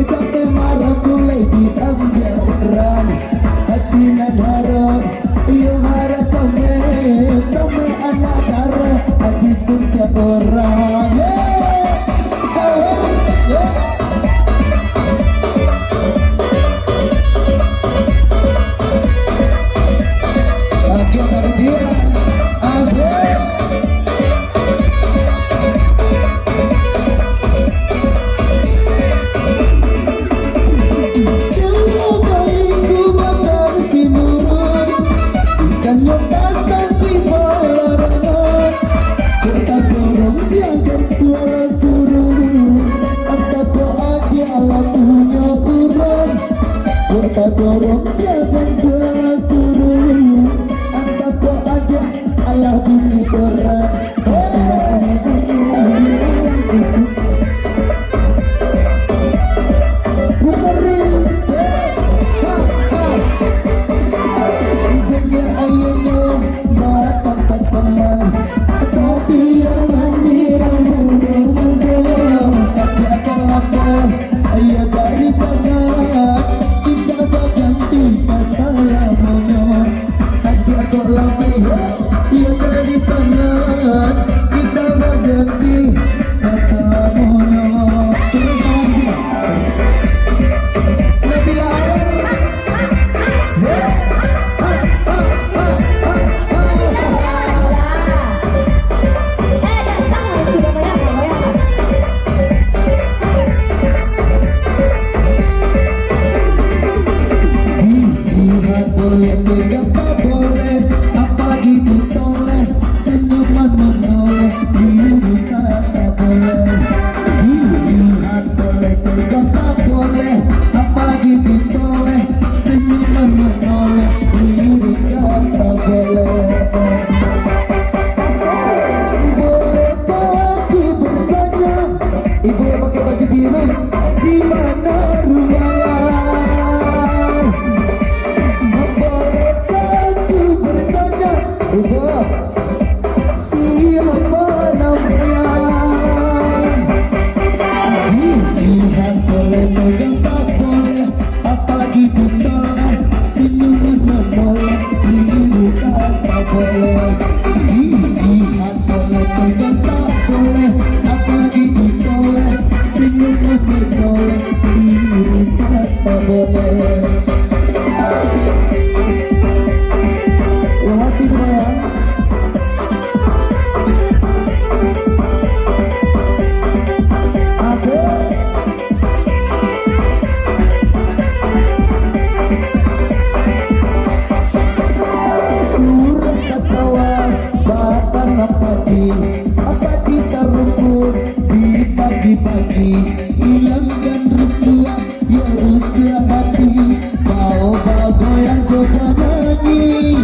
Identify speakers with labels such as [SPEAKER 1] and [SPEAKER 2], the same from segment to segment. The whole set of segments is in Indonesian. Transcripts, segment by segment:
[SPEAKER 1] capek marah mulai diambiaran hati nan harap yang harap capek anak darah hati suka orang dorong jangan jual suruh apa kok ada Allah bini orang puterin jaga ayahnya batang pasangan tapi yang mandiran jodoh tapi akan lapar ayah dari tangan ganti kasalamonya hati aku lamai ya dari tangan kita berganti kasalamonya terus lagi lebih lahir boleh pegang tak boleh apalagi ditoleh senyuman menoleh diri kata boleh dilihat boleh pegang tak boleh apalagi ditoleh senyuman menoleh diri kata boleh boleh aku bertanya ibu yang pakai baju biru di mana rumahnya siapa namanya dilihat boleh pegang tak boleh apalagi ditoleh senyuman menoleh diri kata boleh dilihat boleh pegang tak boleh apalagi ditoleh senyuman menoleh diri kata boleh masih bayang apa di serumput di pagi-pagi hilangkan rusuh ya rusuh hati bawa goyang coba nyanyi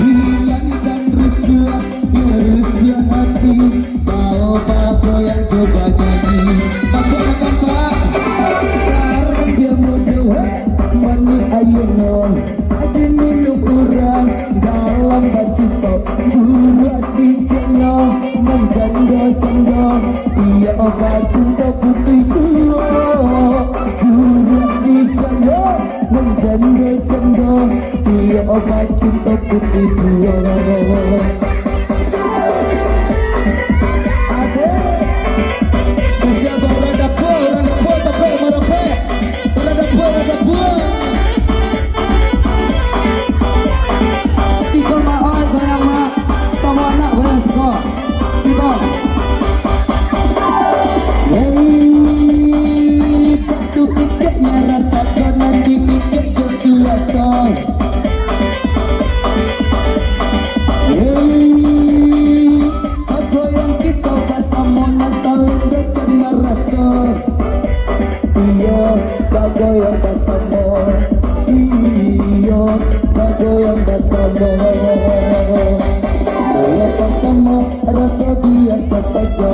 [SPEAKER 1] hilangkan rusuh ya rusuh hati bawa goyang coba nyanyi apa sekarang dia muda mani ayunan ada minum kurang dalam bacito buruh sisinya menjanda-janda dia obat cinta putih tua buruh sisinya menjanda-janda dia obat cinta putih tua spesial buat dapur capek merepek dapur Siko mahal goyang mak sama anak goyang Siko patu ikatnya rasakan nanti ikat jesuasa goyang kita pasamo natalin becan merasa iya goyang pasamo iya goyang pasamo kalau pertama rasa biasa saja